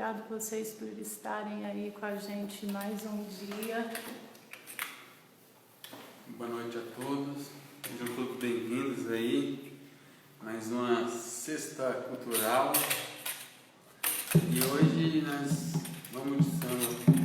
Obrigado vocês por estarem aí com a gente mais um dia. Boa noite a todos, sejam todos bem-vindos aí, mais uma Sexta Cultural. E hoje nós vamos de samba.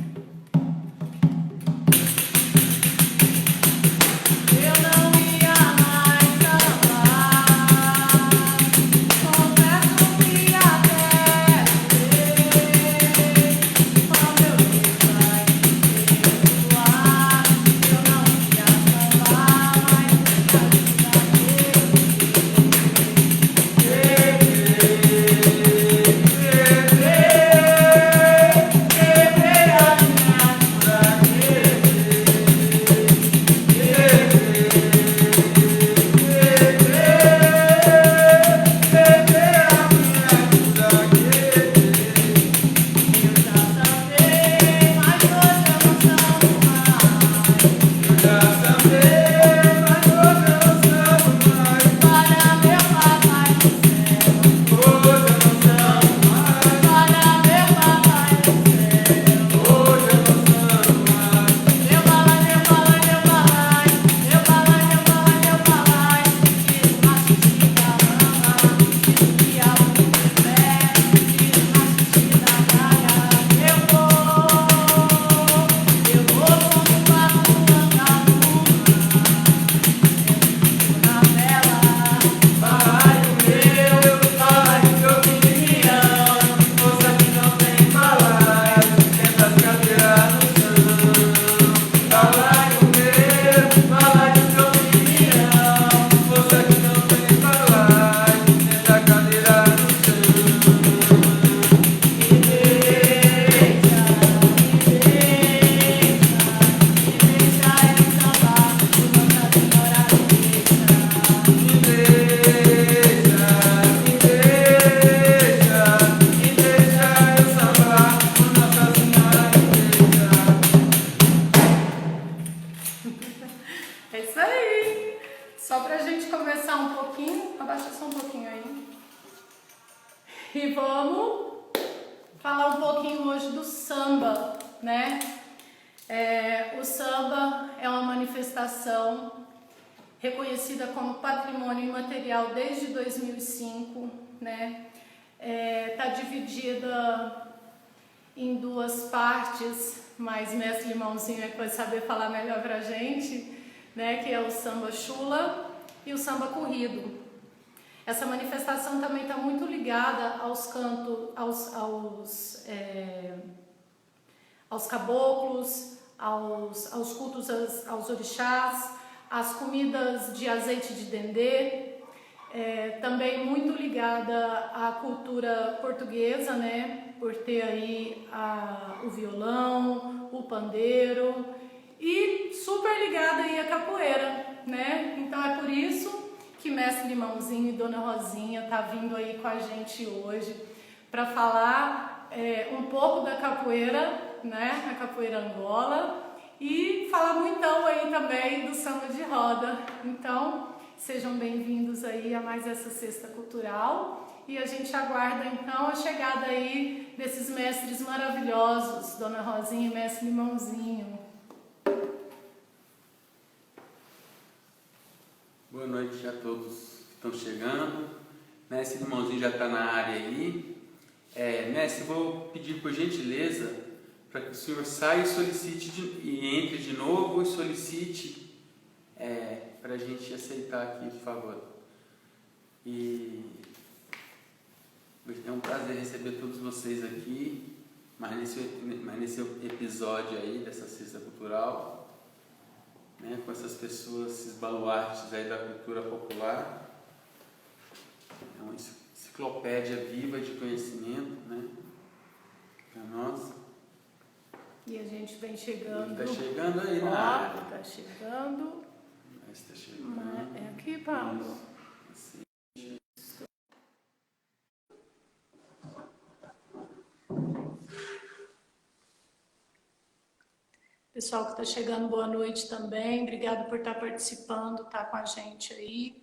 E vamos falar um pouquinho hoje do samba, né? O samba é uma manifestação reconhecida como patrimônio imaterial desde 2005, né? Tá dividida em duas partes, mas Mestre Limãozinho é que vai saber falar melhor pra gente, né? Que é o samba chula e o samba corrido. Essa manifestação também está muito ligada aos cantos, aos caboclos, aos cultos aos orixás, às comidas de azeite de dendê, também muito ligada à cultura portuguesa, né? Por ter aí o violão, o pandeiro e super ligada aí à capoeira, né? Então é por isso que Mestre Limãozinho e Dona Rosinha tá vindo aí com a gente hoje para falar um pouco da capoeira, né, a capoeira Angola, e falar muitão aí também do samba de roda. Então, sejam bem-vindos aí a mais essa Sexta Cultural e a gente aguarda então a chegada aí desses mestres maravilhosos, Dona Rosinha e Mestre Limãozinho. Boa noite a todos que estão chegando. Mestre Limãozinho já está na área aí. Mestre, vou pedir por gentileza para que o senhor saia e solicite e entre de novo e solicite para a gente aceitar aqui, por favor. E é um prazer receber todos vocês aqui, mas nesse episódio aí dessa Sexta Cultural. Né, com essas pessoas, esses baluartes aí da cultura popular. É uma enciclopédia viva de conhecimento, né, para nós. E a gente vem chegando. Está chegando aí na área. Está chegando. Está chegando. É aqui, Paulo. Assim. Pessoal que está chegando, boa noite também. Obrigado por estar participando, estar com a gente aí.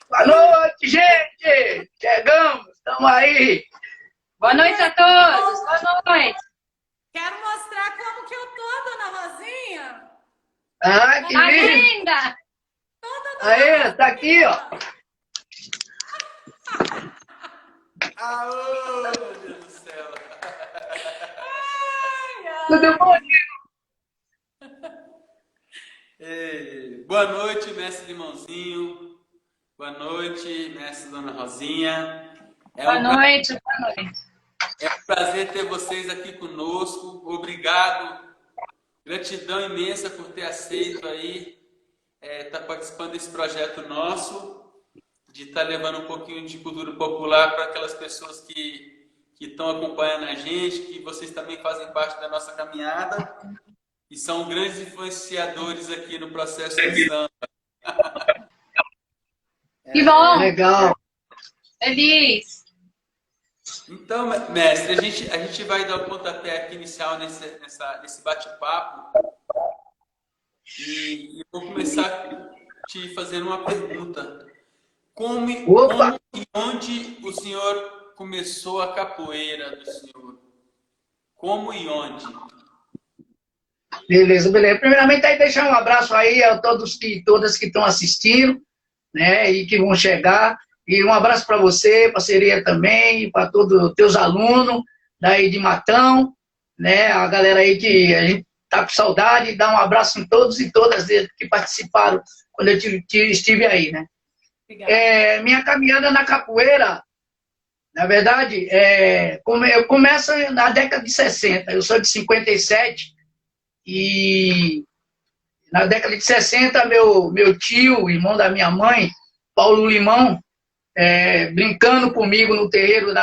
Boa noite, gente! Chegamos, estamos aí. Boa noite a todos. Boa noite. Quero mostrar como que eu tô, dona Rosinha. Ah, que Tá lindo! linda! Aí, tá aqui, ó. Aô, meu Deus do céu. Tudo bom, Boa noite, mestre Limãozinho. Boa noite, mestre Dona Rosinha. Boa noite, boa noite. É um prazer ter vocês aqui conosco. Obrigado. Gratidão imensa por ter aceito aí, estar participando desse projeto nosso, de estar levando um pouquinho de cultura popular para aquelas pessoas que estão acompanhando a gente, que vocês também fazem parte da nossa caminhada e são grandes influenciadores aqui no processo do samba. Que bom! legal. Feliz! Então, mestre, a gente vai dar o pontapé aqui inicial nesse bate-papo e vou começar te fazendo uma pergunta. Como e onde o senhor começou a capoeira do senhor? Como e onde? Beleza, beleza. Primeiramente, aí deixar um abraço aí a todos todas que estão assistindo, né, e que vão chegar. E um abraço para você, parceria também, para todos os teus alunos daí de Matão, né, a galera aí que a gente tá com saudade, dá um abraço em todos e todas que participaram quando eu estive aí, né. Minha caminhada na capoeira, na verdade, eu começo na década de 60, eu sou de 57, e na década de 60, meu tio, irmão da minha mãe, Paulo Limão, brincando comigo no terreiro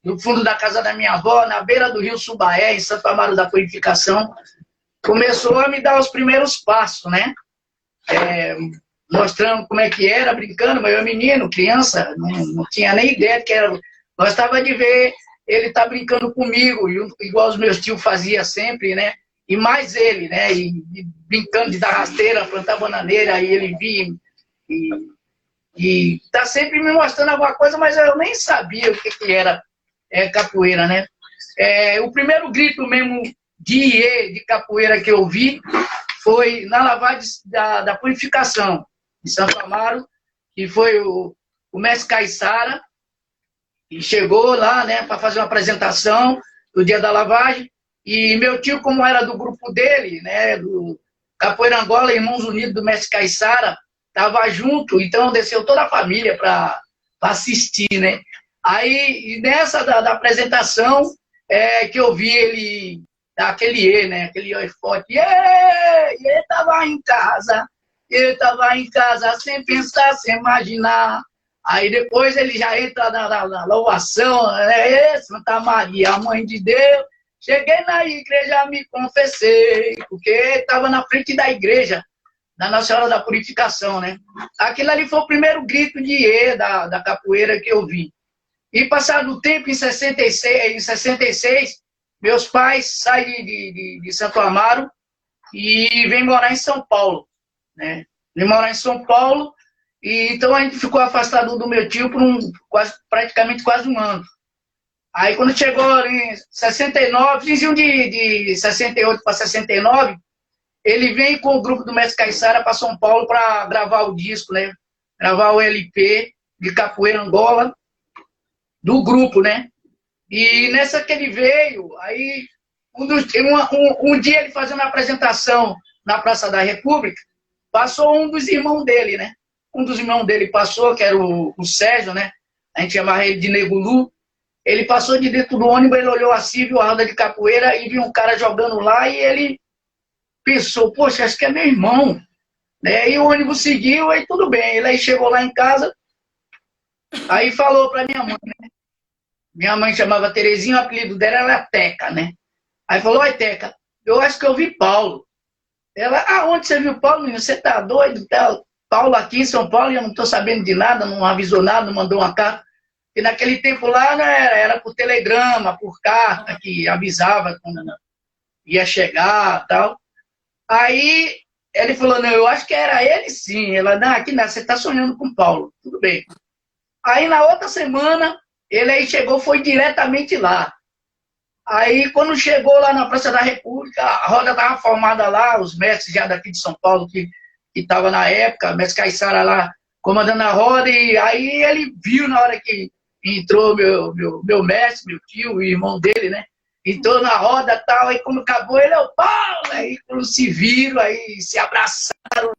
no fundo da casa da minha avó, na beira do rio Subaé, em Santo Amaro da Purificação, começou a me dar os primeiros passos, né? Mostrando como é que era, brincando, mas eu menino, criança, não tinha nem ideia que era. Gostava de ver ele tá brincando comigo, igual os meus tios faziam sempre, né? E mais ele, né? E brincando de dar rasteira, plantar bananeira, aí ele vinha e tá sempre me mostrando alguma coisa, mas eu nem sabia o que era capoeira, né? O primeiro grito mesmo de iê, de capoeira que eu vi foi na lavagem da Purificação, em Santo Amaro, que foi o mestre Caiçara, e chegou lá, né, para fazer uma apresentação do dia da lavagem, e meu tio, como era do grupo dele, né, do Capoeira Angola, Irmãos Unidos do mestre Caiçara, estava junto, então desceu toda a família para assistir, né. Aí, nessa da apresentação, que eu vi ele, aquele iê, né, aquele iê forte, ele estava em casa, ele estava em casa sem pensar, sem imaginar. Aí depois ele já entra na louvação, né? Santa Maria, Mãe de Deus. Cheguei na igreja, me confessei, porque estava na frente da igreja, da Nossa Senhora da Purificação, né? Aquilo ali foi o primeiro grito de iê da capoeira que eu vi. E passado o tempo, em 66, meus pais saem de Santo Amaro e vêm morar em São Paulo, né? Vêm morar em São Paulo, e então a gente ficou afastado do meu tio por praticamente quase um ano. Aí quando chegou em 69, finzinho de 68 para 69, ele vem com o grupo do mestre Caiçara para São Paulo para gravar o disco, né? Gravar o LP de Capoeira Angola, do grupo, né? E nessa que ele veio, aí um dia ele fazendo uma apresentação na Praça da República, passou um dos irmãos dele, né? Um dos irmãos dele passou, que era o Sérgio, né? A gente chamava ele de Negulu. Ele passou de dentro do ônibus, ele olhou assim, viu a roda de capoeira e viu um cara jogando lá e ele pensou, poxa, acho que é meu irmão. Né? E o ônibus seguiu, aí tudo bem. Ele aí chegou lá em casa, aí falou para minha mãe, né? minha mãe chamava Terezinha, o apelido dela era Teca, né? Aí falou, oi, Teca, eu acho que eu vi Paulo. Ela, aonde você viu Paulo, menino? Você tá doido? Tá? Paulo aqui em São Paulo, eu não tô sabendo de nada, não avisou nada, não mandou uma carta. E naquele tempo lá, né, era por telegrama, por carta, que avisava quando ia chegar e tal. Aí ele falou, não, eu acho que era ele sim. Ela, não, aqui não, você tá sonhando com Paulo. Tudo bem. Aí na outra semana, ele aí chegou, foi diretamente lá. Aí quando chegou lá na Praça da República, a roda estava formada lá, os mestres já daqui de São Paulo, que estavam na época, mestre Caissara lá, comandando a roda, e aí ele viu na hora que entrou meu mestre, meu tio, o irmão dele, né? Entrou na roda e tal, aí quando acabou, ele é o Paulo, aí quando se viram, aí se abraçaram.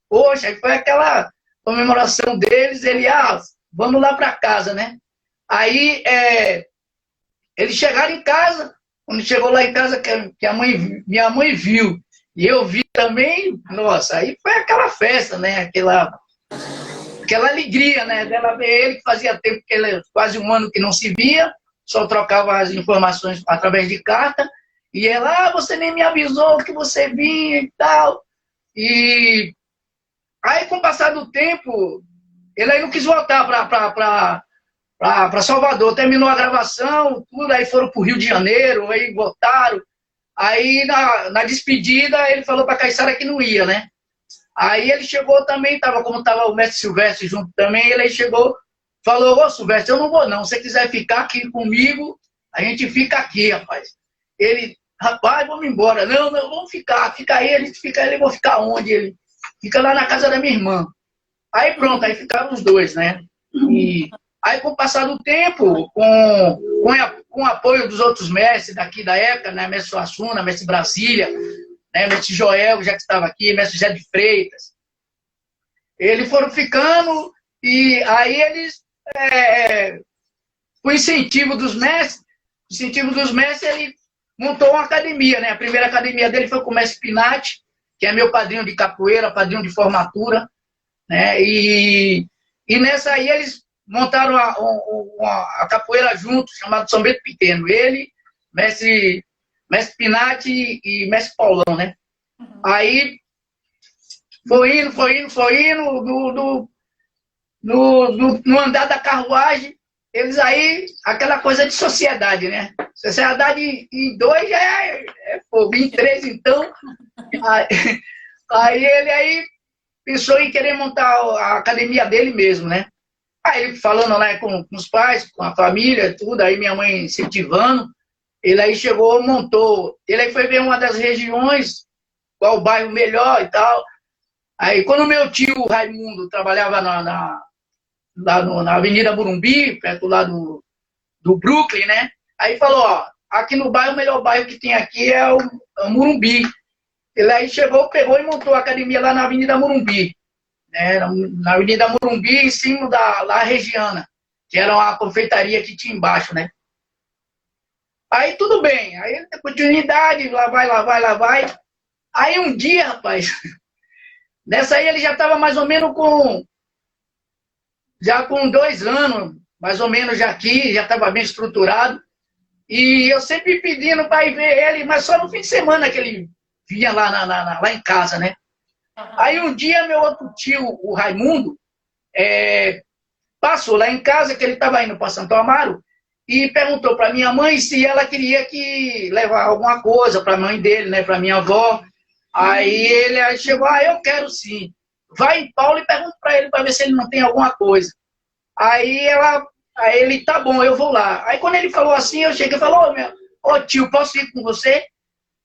Poxa, aí foi aquela comemoração deles, ele, vamos lá para casa, né? Aí, eles chegaram em casa, quando chegou lá em casa, que minha mãe viu, e eu vi também, nossa, aí foi aquela festa, né? Aquela alegria, né? Dela ver ele, que fazia tempo que ele, quase um ano que não se via, só trocava as informações através de carta, e ela, você nem me avisou que você vinha e tal. E aí, com o passar do tempo, ele aí não quis voltar para Salvador, terminou a gravação, tudo, aí foram para o Rio de Janeiro, aí voltaram. Aí, na despedida, ele falou para Caissara que não ia, né? Aí ele chegou também, como estava o mestre Silvestre junto também, ele aí chegou, falou, ô Silvestre, eu não vou não, se você quiser ficar aqui comigo, a gente fica aqui, rapaz. Ele, rapaz, vamos embora. Não, vamos ficar, fica aí, a gente fica aí, eu vou ficar onde? Ele fica lá na casa da minha irmã. Aí pronto, aí ficaram os dois, né? E aí, com o passar do tempo, com o apoio dos outros mestres daqui da época, né? Mestre Suassuna, mestre Brasília, né? Mestre Joel, já que estava aqui, mestre José de Freitas, eles foram ficando, e aí eles, com o incentivo dos mestres, ele montou uma academia, né? A primeira academia dele foi com o mestre Pinati, que é meu padrinho de capoeira, padrinho de formatura, né? E nessa aí eles montaram a capoeira juntos, chamado São Bento Pequeno. Ele, mestre Pinati e mestre Paulão, né? Aí foi indo, no andar da carruagem, eles aí, aquela coisa de sociedade, né? Sociedade em dois é fogo, em três então. Aí ele aí pensou em querer montar a academia dele mesmo, né? Aí ele falando lá com os pais, com a família, tudo, aí minha mãe incentivando, ele aí chegou, montou, ele aí foi ver uma das regiões, qual o bairro melhor e tal. Aí quando meu tio Raimundo trabalhava na Avenida Morumbi, perto lá do Brooklyn, né? Aí falou, aqui no bairro, o melhor bairro que tem aqui é o Morumbi. Ele aí chegou, pegou e montou a academia lá na Avenida Morumbi, né? Na Avenida Morumbi, em cima da La Regiana, que era uma confeitaria que tinha embaixo, né? Aí tudo bem, aí continuidade, lá vai. Aí um dia, rapaz, nessa aí ele já estava mais ou menos com 2 anos, mais ou menos já aqui, já estava bem estruturado. E eu sempre pedindo para ir ver ele, mas só no fim de semana que ele vinha lá em casa, né? Aí um dia meu outro tio, o Raimundo, passou lá em casa, que ele estava indo para Santo Amaro, e perguntou para minha mãe se ela queria que levar alguma coisa para a mãe dele, né? Para minha avó. Aí ele chegou, eu quero sim. Vai em Paulo e pergunta para ele para ver se ele não tem alguma coisa. Aí ele, tá bom, eu vou lá. Aí quando ele falou assim, eu cheguei e falei, ô tio, posso ir com você?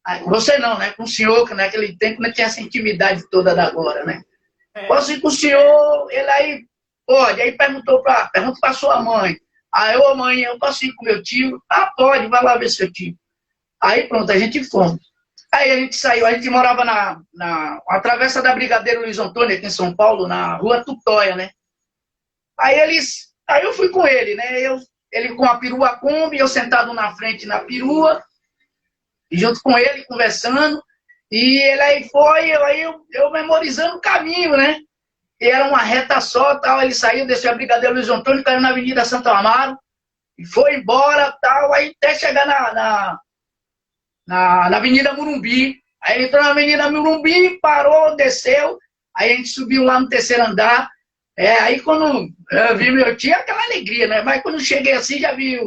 Aí, você não, né? Com o senhor, que naquele tempo não tinha essa intimidade toda da agora, né? Posso ir com o senhor? Ele aí, pode. Aí pergunta para sua mãe. Aí, mãe, eu posso ir com meu tio? Pode, vai lá ver seu tio. Aí pronto, a gente foi. Aí a gente saiu, a gente morava na travessa da Brigadeiro Luiz Antônio, aqui em São Paulo, na rua Tutóia, né? Aí eu fui com ele, né? Ele com a perua Kombi, eu sentado na frente na perua, junto com ele, conversando, e ele aí foi, eu memorizando o caminho, né? E era uma reta só, tal, ele saiu, desceu a Brigadeiro Luiz Antônio, caiu na Avenida Santo Amaro, e foi embora, tal, aí até chegar na Avenida Morumbi. Aí ele entrou na Avenida Morumbi, parou, desceu, aí a gente subiu lá no terceiro andar. Aí quando eu vi meu tio, aquela alegria, né? Mas quando eu cheguei assim, já vi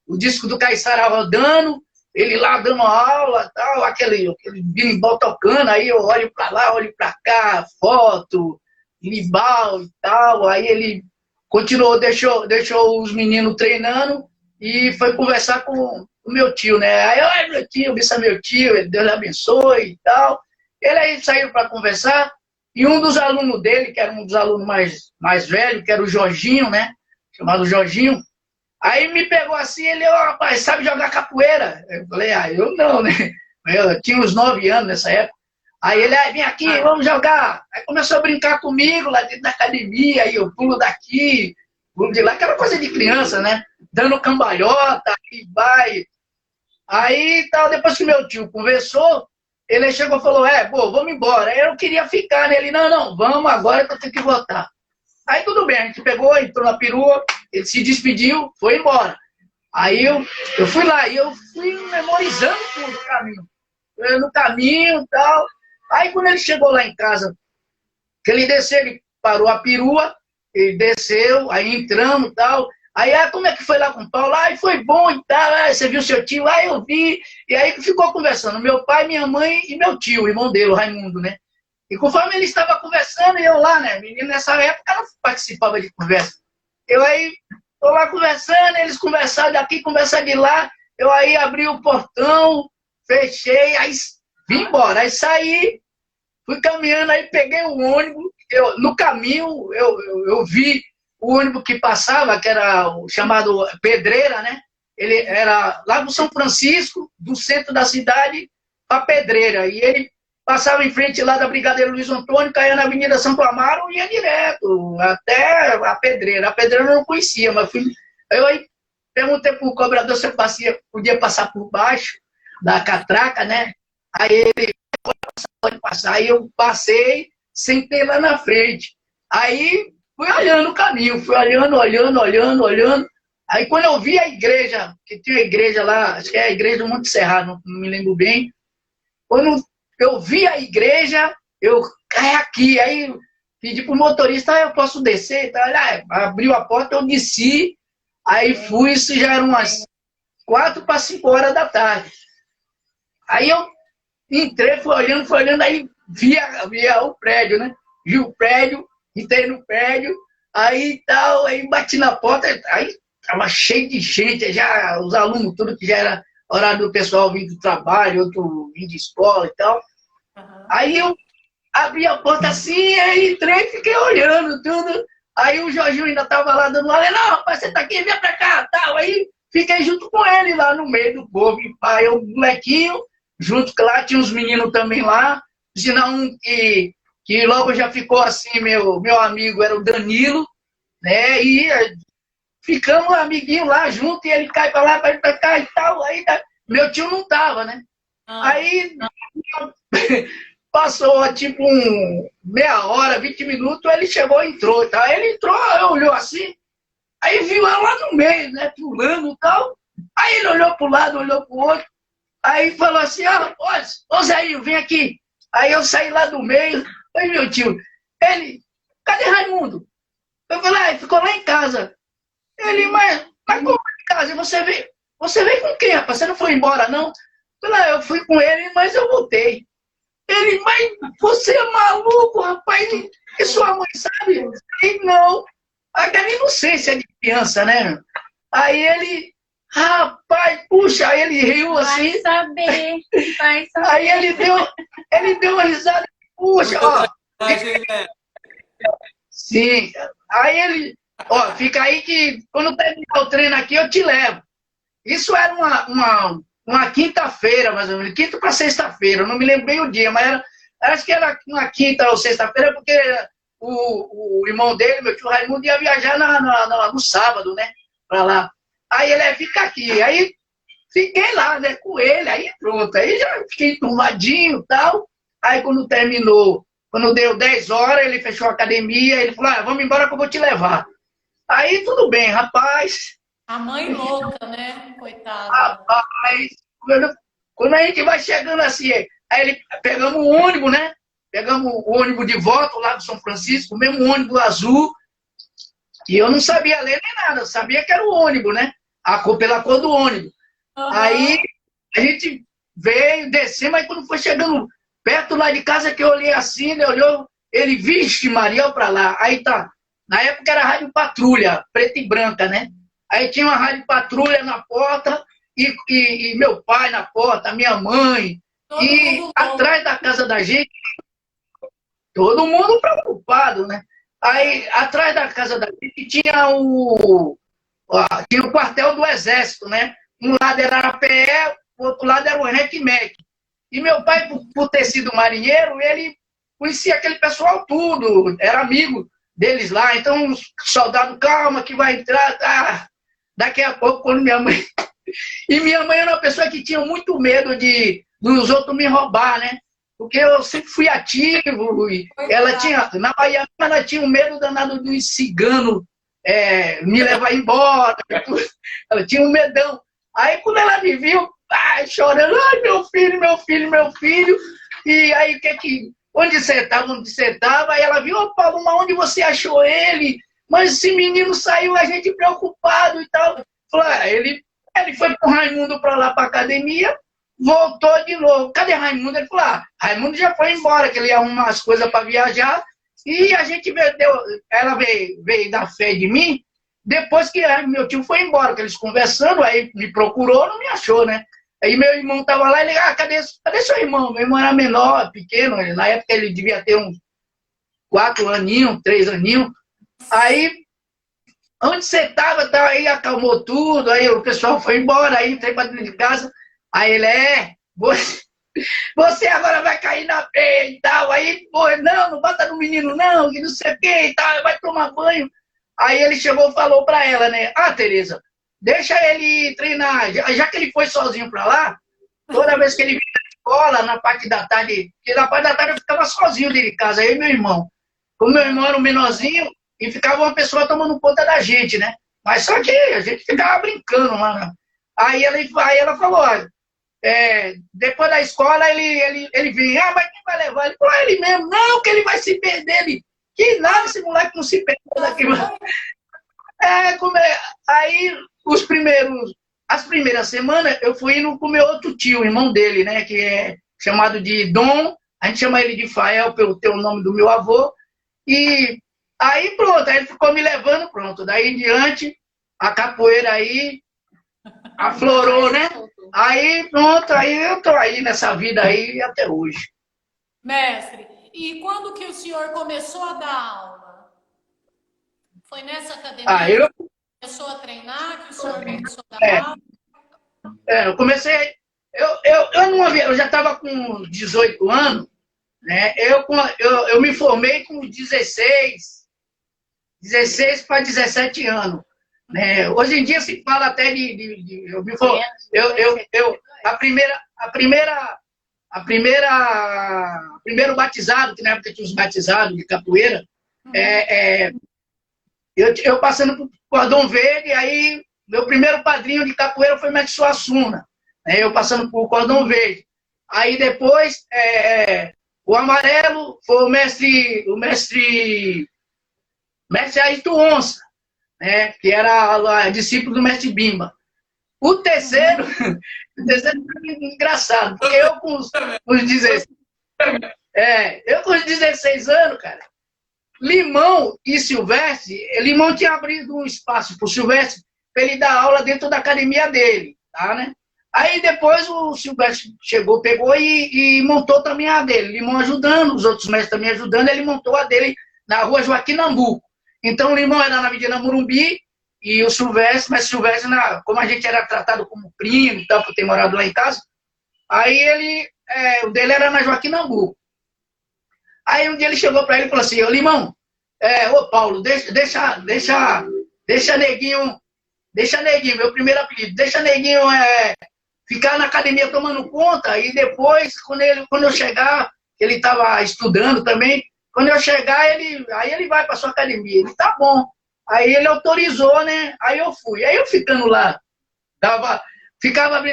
o disco do Caiçara rodando, ele lá dando aula, tal, aquele berimbau tocando, aí eu olho para lá, olho para cá, foto, Libal e tal, aí ele continuou, deixou os meninos treinando e foi conversar com o meu tio, né? Aí, oi, meu tio, isso é meu tio, Deus lhe abençoe e tal. Ele aí saiu para conversar e um dos alunos dele, que era um dos alunos mais velhos, que era o Jorginho, né? Chamado Jorginho. Aí me pegou assim, ele, rapaz, sabe jogar capoeira? Eu falei, eu não, né? Eu tinha uns 9 anos nessa época. Aí ele, vem aqui, vamos jogar. Aí começou a brincar comigo lá dentro da academia, aí eu pulo daqui, pulo de lá, aquela coisa de criança, né? Dando cambalhota, aí vai. Aí, tal, depois que meu tio conversou, ele chegou e falou, vamos embora. Aí eu queria ficar, né? Ele, não, vamos agora que eu tenho que voltar. Aí tudo bem, a gente pegou, entrou na perua, ele se despediu, foi embora. Aí eu fui lá, e eu fui memorizando tudo no caminho. No caminho e tal. Aí quando ele chegou lá em casa, que ele desceu, ele parou a perua, ele desceu, aí entramos e tal. Aí, como é que foi lá com o Paulo? Aí foi bom e tal, você viu seu tio? Aí eu vi. E aí ficou conversando, meu pai, minha mãe e meu tio, o irmão dele, o Raimundo, né? E conforme ele estava conversando, eu lá, né? Menino, nessa época, não participava de conversa. Eu aí, tô lá conversando, eles conversaram daqui, conversaram de lá. Eu aí abri o portão, fechei, aí vim embora. Aí saí, fui caminhando, aí peguei o ônibus. No caminho, eu vi o ônibus que passava, que era o chamado Pedreira, né? Ele era lá do São Francisco, do centro da cidade, para Pedreira. E ele passava em frente lá da Brigadeiro Luiz Antônio, caía na Avenida Santo Amaro e ia direto até a Pedreira. A Pedreira eu não conhecia, mas eu aí perguntei para o cobrador se eu podia passar por baixo da catraca, né? Aí ele pode passar. Aí eu passei, sentei lá na frente. Aí fui olhando o caminho, fui olhando. Aí quando eu vi a igreja, que tinha a igreja lá, acho que é a igreja do Monte Serrado, não me lembro bem. Quando eu vi a igreja, aqui. Aí pedi pro motorista, eu posso descer? Abriu a porta, eu desci. Aí fui, isso já eram umas 4 para 5 horas da tarde. Aí eu entrei, fui olhando, aí via o prédio, né? Vi o prédio, entrei no prédio, aí tal, aí bati na porta, aí tava cheio de gente, já os alunos tudo que já era horário do pessoal vindo do trabalho, outro vindo de escola e tal. Uhum. Aí eu abri a porta assim, aí entrei e fiquei olhando tudo. Aí o Jorginho ainda tava lá dando aula, não, rapaz, você tá aqui, vem pra cá, tal. Aí fiquei junto com ele lá no meio do povo. Aí eu, molequinho, junto com lá, tinha uns meninos também lá, senão um que logo já ficou assim, meu amigo era o Danilo, né? E ficamos amiguinhos lá junto, e ele cai pra lá, vai pra cá e tal. Aí meu tio não tava, né? Aí passou tipo meia hora, 20 minutos, ele chegou e entrou. Tá? Ele entrou, olhou assim, aí viu ela lá no meio, né? Pulando e tal. Aí ele olhou pro lado, olhou pro outro. Aí falou assim, ô Zé, vem aqui. Aí eu saí lá do meio. Aí meu tio, ele, cadê Raimundo? Eu falei, ficou lá em casa. Ele, mas como em casa? E você veio com quem, rapaz? Você não foi embora, não? Eu falei, eu fui com ele, mas eu voltei. Ele, mas você é maluco, rapaz? E sua mãe sabe? Ele, não. Aquela inocência de criança, né? Aí ele, rapaz, puxa, aí ele riu assim. Vai saber. Aí ele deu uma risada. Puxa, ó. Sim. Aí ele, fica aí que quando terminar o treino aqui eu te levo. Isso era uma quinta-feira, mais ou menos, quinta para sexta-feira, eu não me lembro bem o dia, mas acho que era uma quinta ou sexta-feira, porque o irmão dele, meu tio Raimundo, ia viajar no sábado, né, para lá. Aí ele fica aqui, aí fiquei lá, né, com ele, aí pronto, aí já fiquei turmadinho e tal. Aí quando terminou, quando deu 10 horas, ele fechou a academia, ele falou, vamos embora que eu vou te levar. Aí tudo bem, rapaz, A mãe louca, né? Coitada. Rapaz, quando a gente vai chegando assim, aí pegamos o ônibus, né? Pegamos o ônibus de volta lá do São Francisco, o mesmo ônibus azul, e eu não sabia ler nem nada, eu sabia que era o ônibus, né? A cor, pela cor do ônibus. Aí Aham. a gente veio, descemos, mas quando foi chegando perto lá de casa, que eu olhei assim, ele olhou, ele, vixe, Maria, pra lá. Aí tá, na época era rádio patrulha, preta e branca, né? Aí tinha uma rádio patrulha na porta, e meu pai na porta, minha mãe, Todo e mundo louco. atrás da casa da gente, todo mundo preocupado, né? Aí, atrás da casa da gente tinha o quartel do Exército, né? Um lado era a PE, o outro lado era o RECMEC. E meu pai, por ter sido marinheiro, ele conhecia aquele pessoal tudo, era amigo deles lá. Então, os soldados, calma, que vai entrar, tá? Daqui a pouco, quando minha mãe... E minha mãe era uma pessoa que tinha muito medo dos outros me roubar, né? Porque eu sempre fui ativo, e ela tinha, na Bahia, ela tinha um medo danado dos ciganos me levar embora. Ela tinha um medão. Aí quando ela me viu, chorando, ai, meu filho, meu filho, meu filho. E aí, onde você estava, onde você estava? Aí ela viu, ô Paulo, mas onde você achou ele? Mas esse menino saiu, a gente preocupado e tal. Falei, ele foi com o Raimundo para lá, para academia, voltou de novo. Cadê Raimundo? Ele falou, Raimundo já foi embora, que ele ia arrumar as coisas para viajar. E a gente ela veio dar fé de mim, depois que meu tio foi embora, que eles conversando, aí me procurou, não me achou, né? Aí meu irmão estava lá, ele, cadê seu irmão? Meu irmão era menor, pequeno, na época ele devia ter uns 4 aninhos, 3 aninhos. Aí, onde você estava, tá, aí acalmou tudo, aí o pessoal foi embora, aí entrei para dentro de casa, aí ele, você agora vai cair na peia e tal. Aí, pô, não bota no menino não, que não sei o que e tal, vai tomar banho. Aí ele chegou e falou pra ela, né? Tereza, deixa ele treinar. Já que ele foi sozinho pra lá, toda vez que ele vinha da escola, na parte da tarde, porque na parte da tarde eu ficava sozinho dentro de casa, eu e meu irmão. Como meu irmão era um menorzinho, e ficava uma pessoa tomando conta da gente, né? Mas só que a gente ficava brincando lá, né? Aí ela falou, olha, depois da escola ele vem, mas quem vai levar? Ele falou, ele mesmo, não, que ele vai se perder. Que nada, esse moleque não se perdeu daqui. Aí as primeiras semanas eu fui indo com meu outro tio, irmão dele, né, que é chamado de Dom, a gente chama ele de Fael pelo teu nome do meu avô, e aí pronto, aí ele ficou me levando, pronto, daí em diante, a capoeira aí aflorou, né? Aí, pronto, aí eu tô aí nessa vida aí até hoje. Mestre, e quando que o senhor começou a dar aula? Foi nessa academia Eu, que começou a treinar, que o senhor começou a dar aula? eu comecei, eu já estava com 18 anos, né? Eu me formei com 16 para 17 anos. Né? Hoje em dia se fala até eu me formei, primeiro batizado, que na época tinha os batizados de capoeira, eu passando por Cordão Verde, aí meu primeiro padrinho de capoeira foi Mestre Suassuna, né? Eu passando por Cordão Verde. Aí depois, o amarelo foi o mestre Ayrton Onça, né? Que era discípulo do mestre Bimba. O terceiro foi engraçado, porque eu com os 16, eu com os 16 anos, cara, Limão e Silvestre, Limão tinha abrido um espaço para o Silvestre para ele dar aula dentro da academia dele, tá, né? Aí depois o Silvestre chegou, pegou e montou também a dele. Limão ajudando, os outros mestres também ajudando, ele montou a dele na rua Joaquim Nambuco. Então o Limão era na Avenida Morumbi e o Silvestre, mas Silvestre, como a gente era tratado como primo e tal, por ter morado lá em casa, aí o dele era na Joaquim Nambuco. Aí um dia ele chegou para ele e falou assim, ô Limão, ô Paulo, deixa Neguinho, meu primeiro apelido, deixa Neguinho ficar na academia tomando conta, e depois, quando eu chegar, ele estava estudando também, quando eu chegar, aí ele vai para sua academia. Ele, tá bom. Aí ele autorizou, né? Aí eu fui. Aí eu ficando lá,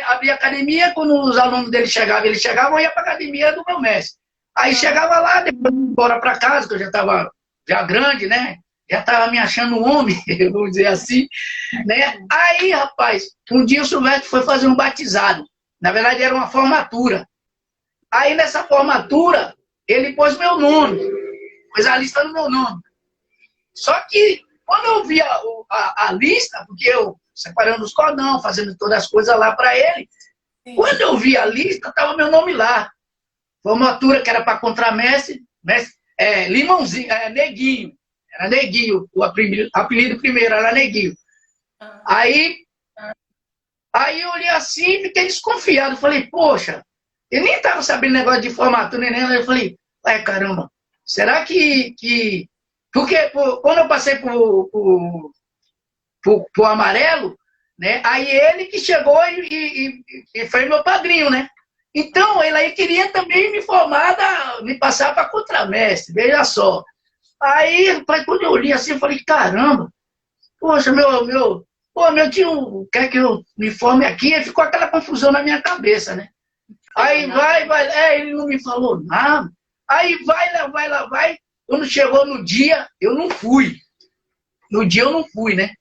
abria academia, quando os alunos dele chegavam, eu ia para academia do meu mestre. Aí chegava lá, depois ia embora para casa, que eu já estava já grande, né? Já estava me achando um homem, vamos dizer assim, né? Aí, rapaz, um dia o Silvestre foi fazer um batizado. Na verdade, era uma formatura. Aí, nessa formatura, ele pôs meu nome, pôs a lista do meu nome. Só que, quando eu vi a lista, porque eu separando os cordão, fazendo todas as coisas lá para ele, quando eu vi a lista, estava meu nome lá. Formatura que era para contramestre, Limãozinho, Neguinho. Era Neguinho, o apelido primeiro era Neguinho. Aí eu olhei assim e fiquei desconfiado. Falei, poxa, eu nem estava sabendo negócio de formatura, nem nada. Eu falei, caramba, será que... Porque quando eu passei pro amarelo, né, aí ele que chegou e foi meu padrinho, né? Então, ele aí queria também me formar, me passar para contramestre, veja só. Aí, quando eu olhei assim, eu falei, caramba, poxa, meu tio quer que eu me forme aqui, aí ficou aquela confusão na minha cabeça, né? Aí ele não me falou nada. Aí vai lá. Quando chegou no dia, eu não fui. No dia eu não fui, né?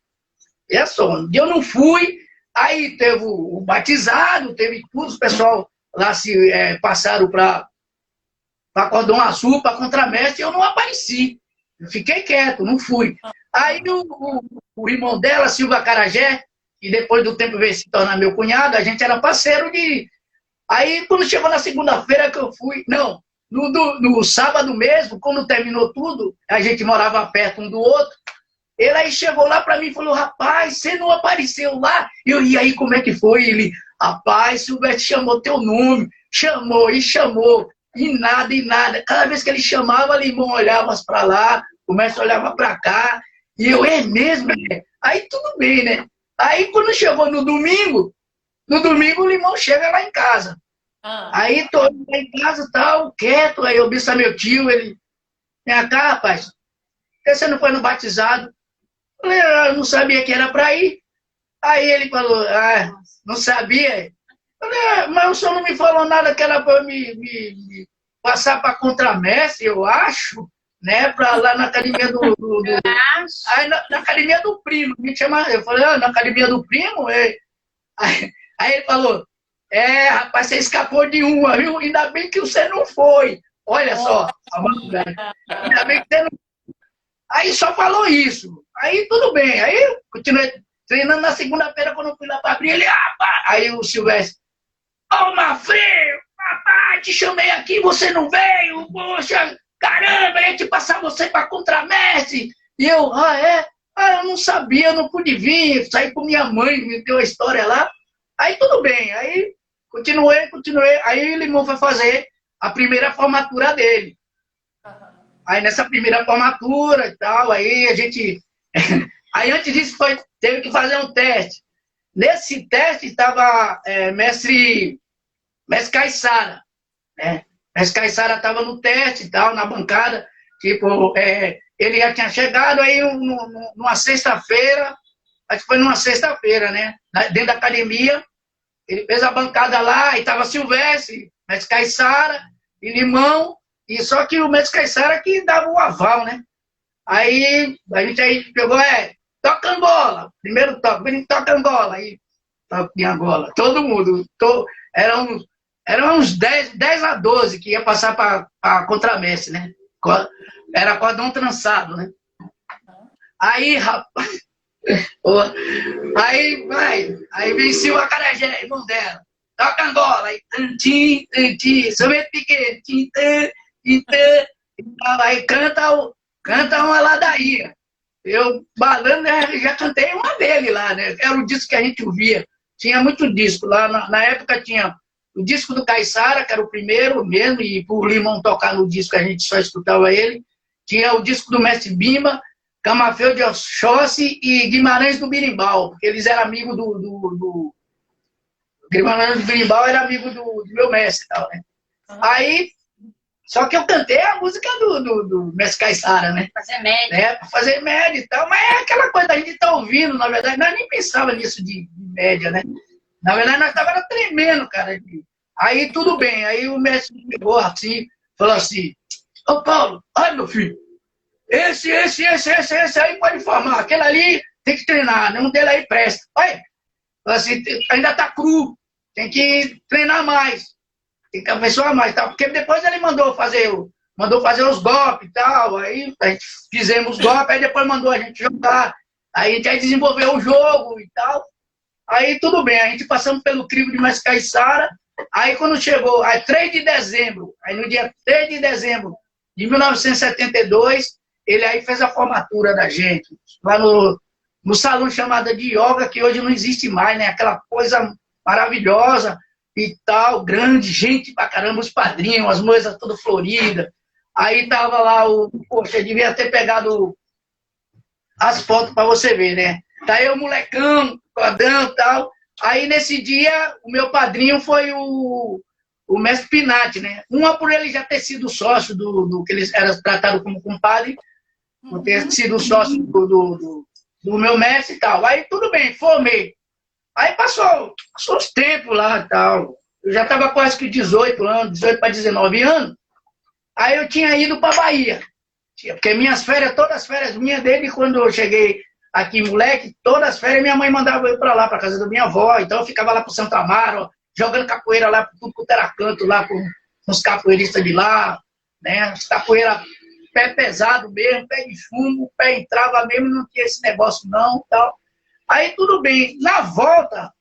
É só, no dia eu não fui, aí teve o batizado, teve tudo, os pessoal lá se passaram para cordão azul, para contramestre, e eu não apareci. Eu fiquei quieto, não fui. Aí o irmão dela, Silva Carajé, que depois do tempo veio se tornar meu cunhado, a gente era parceiro de... Aí, quando chegou na segunda-feira que eu fui... Não, no sábado mesmo, quando terminou tudo, a gente morava perto um do outro, ele aí chegou lá para mim e falou, rapaz, você não apareceu lá? E aí, como é que foi? Ele, rapaz, Silvestre chamou teu nome, chamou, e nada. Cada vez que ele chamava, o irmão olhava para lá, o mestre olhava para cá, e eu, é mesmo? Aí tudo bem, né? Aí quando chegou no domingo o irmão chega lá em casa. Aí tô lá em casa, tal, quieto, aí eu vi meu tio, ele, vem cá, rapaz, por que você não foi no batizado? Eu não sabia que era para ir. Aí ele falou, não sabia. Eu falei, mas o senhor não me falou nada que era para me passar para contramestre, eu acho, né? Para lá na academia Aí na academia do primo, me chama, eu falei, na academia do primo? Aí ele falou, rapaz, você escapou de uma, viu? Ainda bem que você não foi. Olha só, ainda bem que você não... Aí só falou isso. Aí tudo bem. Aí eu continuei treinando na segunda-feira, quando eu fui lá para abrir, ele, aí o Silvestre, Mafrê, papai, te chamei aqui, você não veio, poxa, caramba, ia te passar você para contramestre. E eu, eu não sabia, eu não pude vir, saí com minha mãe, me deu a história lá. Aí tudo bem, aí continuei. Aí o Limão foi fazer a primeira formatura dele. Aí nessa primeira formatura e tal, aí a gente... Aí antes disso teve que fazer um teste. Nesse teste estava mestre Caissara. Né? Mestre Caissara estava no teste e tal, na bancada. Tipo, ele já tinha chegado aí numa sexta-feira, acho que foi numa sexta-feira, né? Dentro da academia. Ele fez a bancada lá, e estava Silvestre, mestre Caissara e Limão. E só que o mestre Caissara que dava o aval, né? Aí a gente aí pegou, toca Angola. Primeiro toque, toca Angola. Aí toca em Angola. Todo mundo. Eram uns 10 a 12 que ia passar para contramestre, né? Era cordão trançado, né? Aí, rapaz... Aí venceu a Carajé, irmão dela. Toca Angola. Aí, somente pequeno. Aí canta uma ladainha. Eu, balando, já cantei uma dele lá, né? Era o disco que a gente ouvia. Tinha muito disco. Lá na época tinha o disco do Caissara, que era o primeiro mesmo, e por Limão tocar no disco a gente só escutava ele. Tinha o disco do Mestre Bimba, Camafeu de Oxóssi e Guimarães do Birimbau, porque eles eram amigos do Guimarães do Birimbau era amigo do meu mestre e tal, né? Aí Só que eu cantei a música do Mestre Caissara, né? Fazer média. Para fazer média e tal. Mas é aquela coisa da gente tá ouvindo, na verdade, nós nem pensava nisso de média, né? Na verdade, nós tava tremendo, cara. Aí tudo bem, aí o mestre pegou assim, falou assim, ô Paulo, olha meu filho, esse aí pode formar, aquele ali tem que treinar, nenhum dele aí presta. Olha, assim, ainda tá cru, tem que treinar mais, tem que aperfeiçoar mais, tá? Porque depois ele mandou fazer os golpes e tal, aí a gente fizemos os golpes, aí depois mandou a gente jogar, aí a gente aí desenvolveu o jogo e tal. Aí tudo bem, a gente passamos pelo crivo de Mestre Caissara, aí quando chegou, aí 3 de dezembro, aí no dia 3 de dezembro de 1972, ele aí fez a formatura da gente, lá no salão chamado de yoga, que hoje não existe mais, né? Aquela coisa maravilhosa e tal, grande, gente pra caramba, os padrinhos, as moças todas floridas. Aí tava lá poxa, eu devia ter pegado as fotos pra você ver, né? Tá aí o molecão, codão e tal. Aí nesse dia, o meu padrinho foi o mestre Pinati, né? Uma por ele já ter sido sócio do que eles eram tratados como compadre, por ter sido sócio do meu mestre e tal. Aí tudo bem, formei. Aí passou os tempos lá e tal. Eu já estava quase que 18 anos, 18 para 19 anos. Aí eu tinha ido para Bahia. Porque minhas férias, todas as férias minhas, desde quando eu cheguei aqui, moleque, todas as férias minha mãe mandava eu para lá, para casa da minha avó. Então eu ficava lá pro Santo Amaro, jogando capoeira lá, tudo pro Teracanto, lá com os capoeiristas de lá, né? Os capoeira pé pesado mesmo, pé de chumbo, pé entrava mesmo, não tinha esse negócio não, tal. Aí tudo bem. Na volta,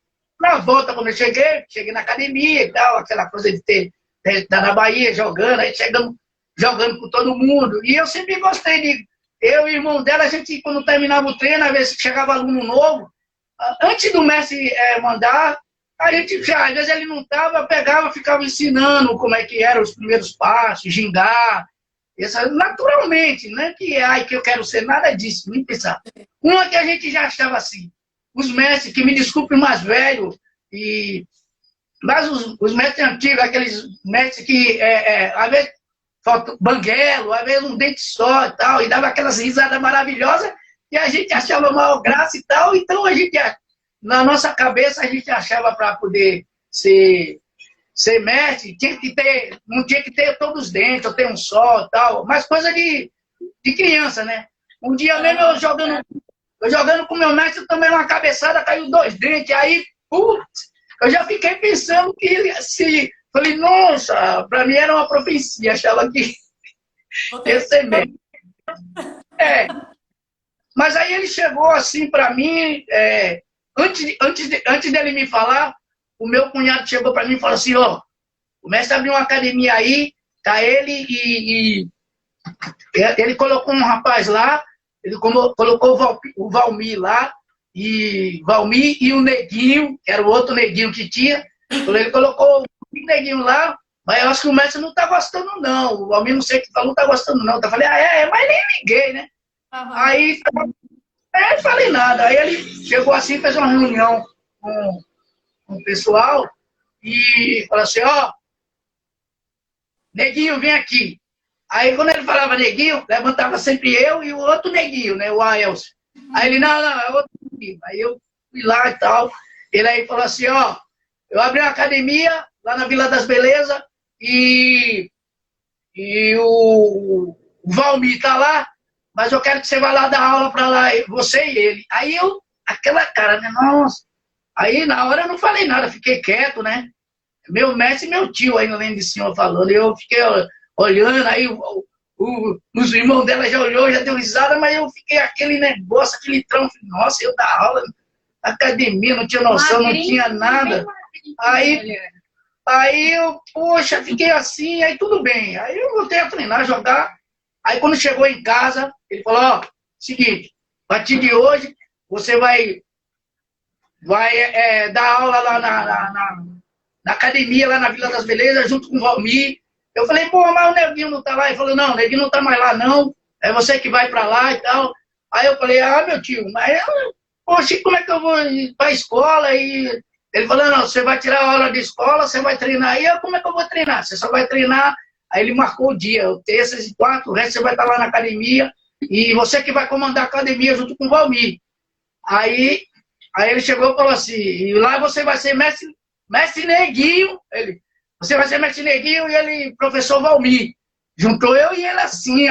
quando eu cheguei na academia e tal, aquela coisa de estar na Bahia jogando, aí chegando, jogando com todo mundo. E eu sempre gostei de... Eu e o irmão dela, a gente, quando terminava o treino, às vezes chegava aluno novo, antes do mestre mandar, a gente, já, às vezes ele não estava, pegava, ficava ensinando como é que eram os primeiros passos, gingar, naturalmente, não é que, que eu quero ser, nada disso, nem pensar. Uma que a gente já achava assim, os mestres, que me desculpem mais velho, mas os mestres antigos, aqueles mestres que, às vezes, falta banguelo, às vezes um dente só e tal, e dava aquelas risadas maravilhosas, e a gente achava maior graça e tal, então a gente, na nossa cabeça, a gente achava para poder ser mestre, não tinha que ter todos os dentes, ou ter um só e tal, mas coisa de criança, né? Um dia mesmo eu jogando com meu mestre, eu tomei uma cabeçada, caiu 2 dentes, aí, putz, eu já fiquei pensando que se... Falei, nossa, para mim era uma profecia, achava que ia ser mesmo. Mas aí ele chegou assim para mim, antes dele me falar, o meu cunhado chegou para mim e falou assim, ó, o mestre abriu uma academia aí, tá ele e ele colocou um rapaz lá, ele colocou o Valmir lá, e Valmir e o Neguinho, que era o outro Neguinho que tinha, ele colocou o Neguinho lá, mas eu acho que o mestre não tá gostando não, o Valmir não sei o que falou, não tá gostando não, eu falei, mas nem liguei, né? Uhum. Aí, eu não falei nada, aí ele chegou assim, fez uma reunião com o pessoal, e falou assim, ó, Neguinho, vem aqui. Aí quando ele falava Neguinho, levantava sempre eu e o outro Neguinho, né, o Aelcio. Aí ele, não, é outro Neguinho. Aí eu fui lá e tal, ele aí falou assim, ó, eu abri uma academia lá na Vila das Belezas e o Valmir tá lá, mas eu quero que você vá lá dar aula para lá, você e ele. Aí eu, aquela cara, né, nossa. Aí na hora eu não falei nada, fiquei quieto, né. Meu mestre e meu tio aí no Leme de Senhor falando, eu fiquei olhando, aí os irmãos dela já olhou, já deu risada, mas eu fiquei aquele negócio, aquele trampo, nossa, eu dar aula, academia, não tinha noção, não tinha nada. Aí eu, poxa, fiquei assim, aí tudo bem. Aí eu voltei a treinar, jogar. Aí quando chegou em casa, ele falou, ó, seguinte, a partir de hoje, você vai dar aula lá na academia, lá na Vila das Belezas, junto com o Valmir. Eu falei, pô, mas o Neguinho não tá lá. Ele falou, não, o Neguinho não tá mais lá, não. É você que vai pra lá e tal. Aí eu falei, meu tio, mas, poxa, como é que eu vou ir pra escola? E ele falou, não, você vai tirar a hora de escola, você vai treinar. E eu, como é que eu vou treinar? Você só vai treinar Aí ele marcou o dia, terças e quartas, o resto você vai estar lá na academia, e você que vai comandar a academia junto com o Valmir. Aí ele chegou e falou assim, e lá você vai ser mestre Neguinho, você vai ser mestre Neguinho e ele, professor Valmir. Juntou eu e ele assim,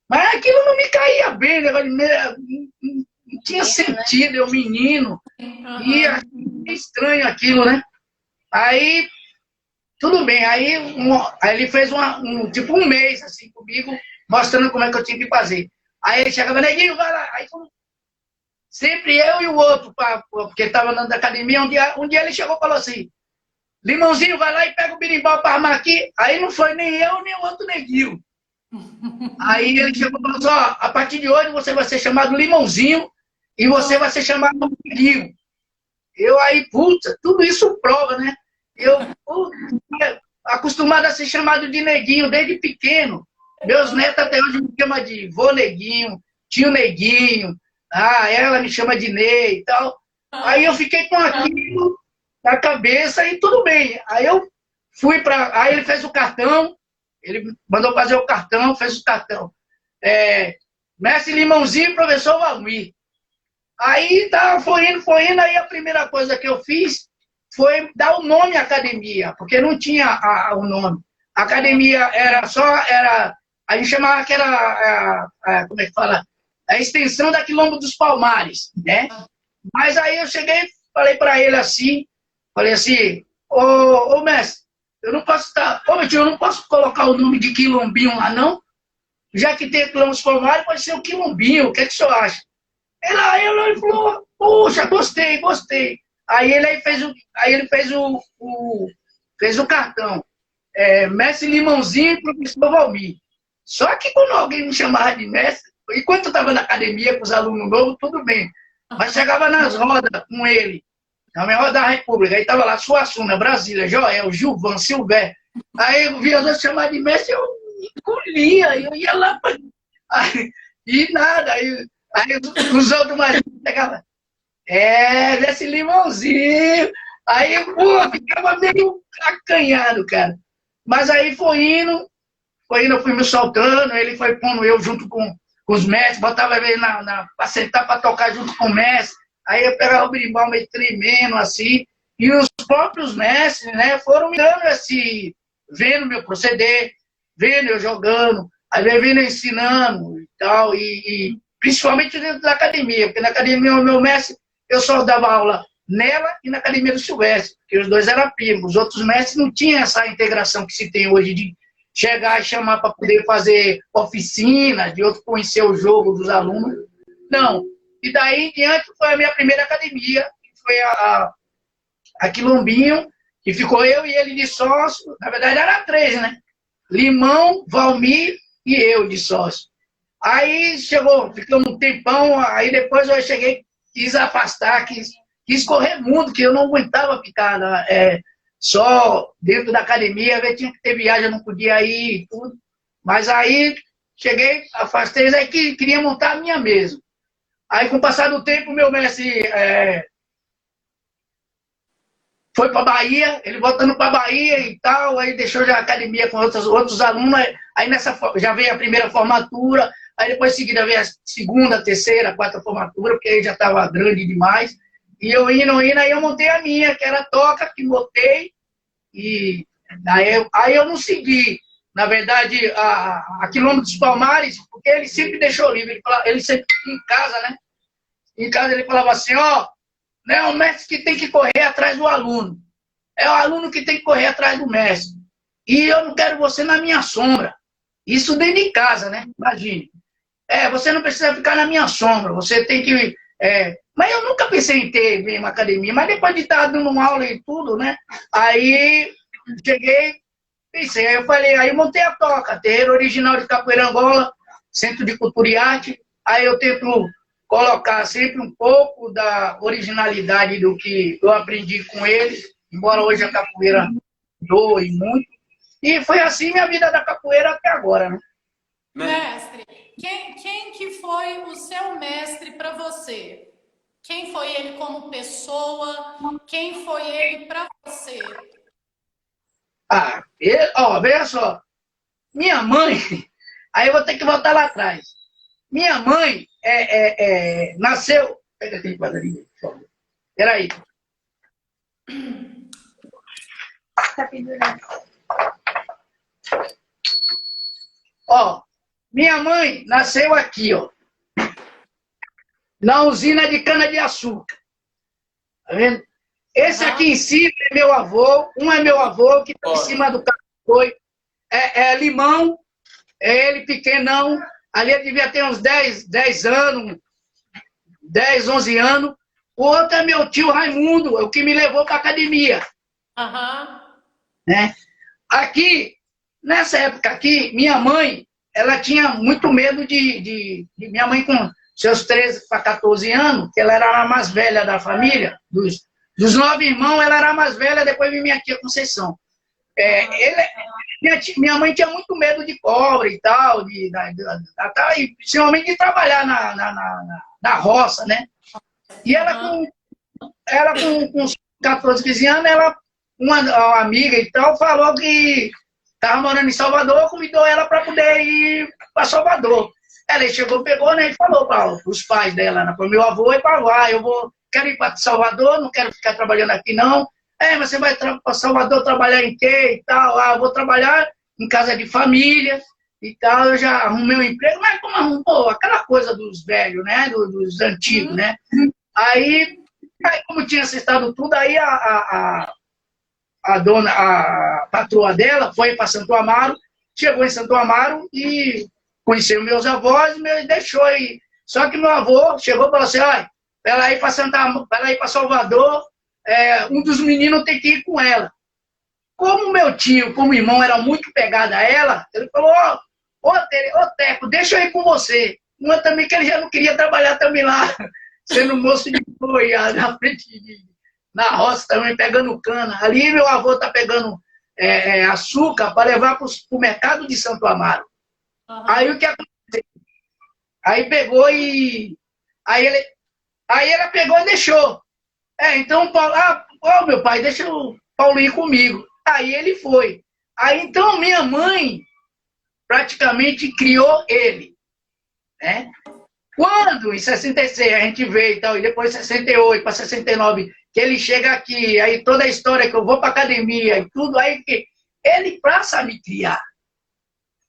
mas aquilo não me caía bem, não tinha sentido, eu menino, e achei estranho aquilo, né? Aí, tudo bem, aí ele fez tipo um mês assim comigo, mostrando como é que eu tinha que fazer. Aí ele chegava, Neguinho, vai lá. Aí, sempre eu e o outro, porque ele estava andando da academia, um dia ele chegou e falou assim, Limãozinho, vai lá e pega o berimbau para armar aqui. Aí não foi nem eu, nem o outro Neguinho. Aí ele chegou e falou assim, ó, a partir de hoje você vai ser chamado Limãozinho e você vai ser chamado Neguinho. Eu aí, puta, tudo isso prova, né? Eu, acostumado a ser chamado de Neguinho desde pequeno. Meus netos até hoje me chamam de vô Neguinho, tio Neguinho, ela me chama de Ney e tal. Aí eu fiquei com aquilo na cabeça e tudo bem. Aí eu fui para... Aí ele fez o cartão, ele mandou fazer o cartão, fez o cartão. Mestre Limãozinho e professor Valmir. Aí foi indo, aí a primeira coisa que eu fiz foi dar o nome à academia, porque não tinha o nome. A academia a gente chamava que era, como é que fala? A extensão da Quilombo dos Palmares, né? Mas aí eu cheguei, falei para ele assim, ô mestre, eu não posso eu não posso colocar o nome de Quilombinho lá, não? Já que tem Quilombo dos Palmares, pode ser o Quilombinho, o que é que o senhor acha? Ele falou, puxa, gostei. Aí ele fez o cartão. Mestre Limãozinho e professor Valmir. Só que quando alguém me chamava de mestre, enquanto eu estava na academia com os alunos novos, tudo bem. Mas chegava nas rodas com ele, na minha roda da República, aí estava lá Suassuna, Brasília, Joel, Gilvan, Silvério. Aí eu via os outros chamar de mestre, eu engolia, eu ia lá pra... e nada, aí os outros mais pegavam, desse Limãozinho. Aí, pô, ficava meio acanhado, cara. Mas aí foi indo, eu fui me soltando, ele foi pondo eu junto com os mestres, botava ele pra sentar pra tocar junto com o mestre. Aí eu pegava o berimbau meio tremendo, assim, e os próprios mestres, né, foram me dando vendo meu proceder, vendo eu jogando, aí vendo eu ensinando e tal, e principalmente dentro da academia, porque na academia o meu mestre, eu só dava aula nela e na academia do Silvestre, porque os dois eram primos. Os outros mestres não tinham essa integração que se tem hoje de chegar e chamar para poder fazer oficina, de outro conhecer o jogo dos alunos. Não. E daí em diante foi a minha primeira academia, que foi a Quilombinho, que ficou eu e ele de sócio. Na verdade era 3, né? Limão, Valmir e eu de sócio. Aí ficou um tempão, aí depois eu cheguei, quis afastar, quis correr mundo, que eu não aguentava ficar só dentro da academia, eu tinha que ter viagem, eu não podia ir e tudo. Mas aí cheguei, afastei, aí que queria montar a minha mesmo. Aí com o passar do tempo, meu mestre foi para Bahia, ele voltando para Bahia e tal, aí deixou já a academia com outros alunos, aí já veio a primeira formatura, aí depois em seguida veio a segunda, terceira, quarta formatura, porque aí já estava grande demais. E eu indo, aí eu montei a minha, que era a toca, que botei, e aí eu não segui. Na verdade, a Quilombo dos Palmares, porque ele sempre deixou livre, ele sempre em casa, né? Em casa ele falava assim, não é o mestre que tem que correr atrás do aluno, é o aluno que tem que correr atrás do mestre. E eu não quero você na minha sombra. Isso dentro de casa, né? Imagine. Você não precisa ficar na minha sombra, você tem que... Mas eu nunca pensei em ter uma academia, mas depois de estar dando uma aula e tudo, né? Aí cheguei, pensei, aí eu falei, aí eu montei a toca, terreiro original de Capoeira Angola, Centro de Cultura e Arte. Aí eu tento colocar sempre um pouco da originalidade do que eu aprendi com eles, embora hoje a capoeira doe muito. E foi assim minha vida da capoeira até agora, né? Mestre, quem que foi o seu mestre para você? Quem foi ele como pessoa? Quem foi ele para você? Veja só. minha mãe, aí eu vou ter que voltar lá atrás. Minha mãe nasceu... Pega aquele quadrinho, por favor. Peraí. Tá pendurado. Ó, minha mãe nasceu aqui, ó, na usina de cana-de-açúcar. Tá vendo? Esse aqui em cima é meu avô, um é meu avô, que está em cima do carro, foi. É Limão, é ele pequenão, ali ele devia ter uns 10 anos, 10, 11 anos. O outro é meu tio Raimundo, é o que me levou para a academia. Né? Aqui, nessa época aqui, minha mãe, ela tinha muito medo de minha mãe com seus 13 para 14 anos, que ela era a mais velha da família, dos 9 irmãos, ela era a mais velha, depois veio minha tia Conceição. Minha mãe tinha muito medo de cobra e tal, e principalmente de trabalhar na roça, né? E ela com uns 14, 15 anos, uma amiga e tal, falou que estava morando em Salvador, convidou ela para poder ir para Salvador. Ela chegou, pegou, né, e falou para os pais dela, para o meu avô, e falou, quero ir para Salvador, não quero ficar trabalhando aqui não. Mas você vai para Salvador trabalhar em quê e tal? Eu vou trabalhar em casa de família e tal, eu já arrumei um emprego, mas como arrumou? Aquela coisa dos velhos, né, dos antigos, né? Aí, como tinha acertado tudo, aí a patroa dela foi para Santo Amaro, chegou em Santo Amaro e conheceu meus avós e me deixou aí. Só que meu avô chegou e falou assim, olha, para ela ir para Salvador, um dos meninos tem que ir com ela. Como meu tio, como irmão, era muito pegado a ela, ele falou, ô Teco, deixa eu ir com você. Mas também que ele já não queria trabalhar também lá, sendo moço de boi, na frente na roça também, pegando cana. Ali meu avô está pegando açúcar para levar para o mercado de Santo Amaro. Aí o que aconteceu? Aí pegou e... Aí ela pegou e deixou. Então, Paulo, meu pai, deixa o Paulo ir comigo. Aí ele foi. Aí então minha mãe praticamente criou ele. Né? Quando em 66 a gente veio e tal, e depois 68 para 69, que ele chega aqui, aí toda a história que eu vou para academia e tudo, aí que ele passa a me criar.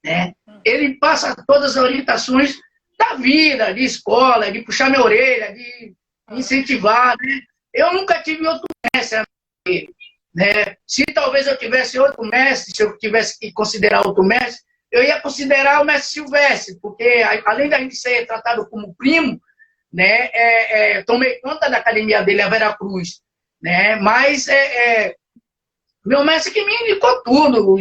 Né? Ele passa todas as orientações da vida, de escola, de puxar minha orelha, de incentivar. Né? Eu nunca tive outro mestre, né? Se talvez eu tivesse outro mestre, se eu tivesse que considerar outro mestre, eu ia considerar o mestre Silvestre, porque além da gente ser tratado como primo, né, tomei conta da academia dele, a Veracruz, né? Mas meu mestre que me indicou tudo,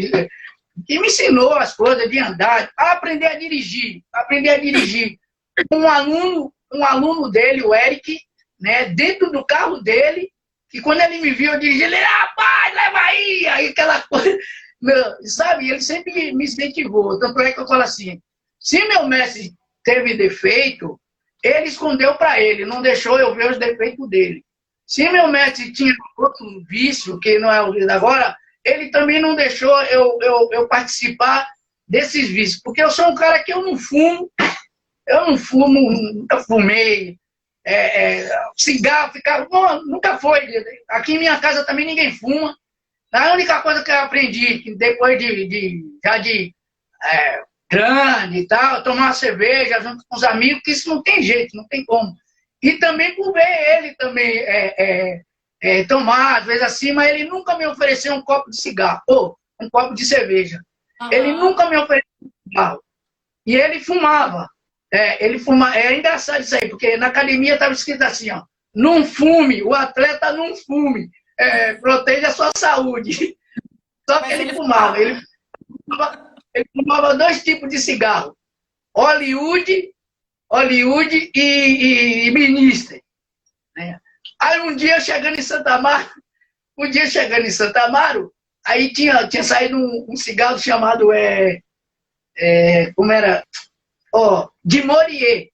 que me ensinou as coisas de andar, a aprender a dirigir. Um aluno dele, o Eric, né, dentro do carro dele, que quando ele me viu, eu dirigi, ele, rapaz, leva aí aquela coisa, sabe, ele sempre me incentivou, tanto é que eu falo assim, se meu mestre teve defeito, ele escondeu para ele, não deixou eu ver os defeitos dele. Se meu mestre tinha outro vício, que não é o vício agora, ele também não deixou eu participar desses vícios, porque eu sou um cara que eu não fumo, nunca fumei, cigarro, nunca foi. Aqui em minha casa também ninguém fuma. A única coisa que eu aprendi, que depois já de grande e tal, tomar uma cerveja junto com os amigos, que isso não tem jeito, não tem como. E também por ver ele também tomar, às vezes assim, mas ele nunca me ofereceu um copo de cigarro, ou um copo de cerveja. Ele nunca me ofereceu um cigarro. E ele fumava. É engraçado isso aí, porque na academia estava escrito assim, ó, não fume, o atleta não fume, proteja a sua saúde. Só que ele fumava. Ele fumava 2 tipos de cigarro, Hollywood e Minister. Né? Aí um dia chegando em Santa Amaro, aí tinha saído um cigarro chamado, como era? De Morier.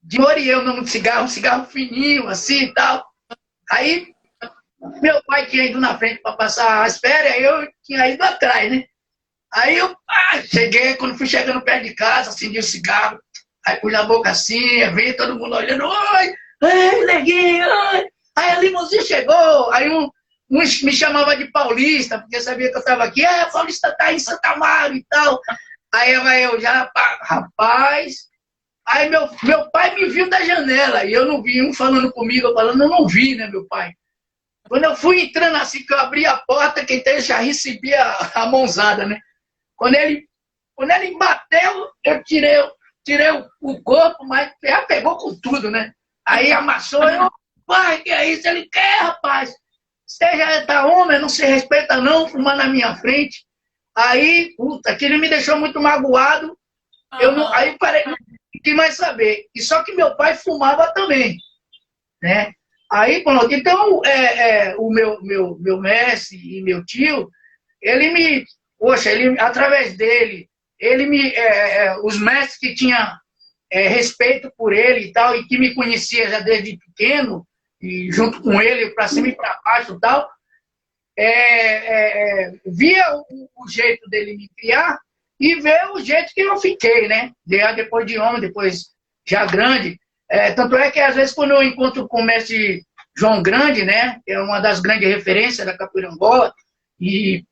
De Morier, o nome do cigarro, um cigarro fininho, assim e tal. Aí, meu pai tinha ido na frente para passar as férias, eu tinha ido atrás, né? Aí eu cheguei, quando fui chegando perto de casa, acendi o cigarro, aí pus na boca assim, veio todo mundo olhando, oi, ei, neguinho, oi. Aí a limusine chegou, aí uns me chamava de paulista, porque sabia que eu estava aqui, Paulista tá em Santa Amaro e tal. Aí eu já, rapaz, aí meu pai me viu da janela, e eu não vi, um falando comigo, eu falando, eu não vi, né, meu pai. Quando eu fui entrando assim, que eu abri a porta, quem tem já recebia a mãozada, né? Quando ele bateu, eu tirei o corpo, mas já pegou com tudo, né? Aí amassou, eu, pai, que é isso? Ele quer, rapaz. Você já tá homem, não se respeita não, fumar na minha frente. Aí, puta, aquilo me deixou muito magoado. Eu não, aí parei, não quis mais saber. E só que meu pai fumava também, né? Aí, pronto, então, o meu mestre e meu tio, através dele, os mestres que tinham respeito por ele e tal, e que me conhecia já desde pequeno, e junto com ele, para cima e para baixo e tal, via o jeito dele me criar e vê o jeito que eu fiquei, né? Depois de homem, depois já grande. Tanto é que, às vezes, quando eu encontro com o mestre João Grande, né? Que é uma das grandes referências da capoeira Angola, e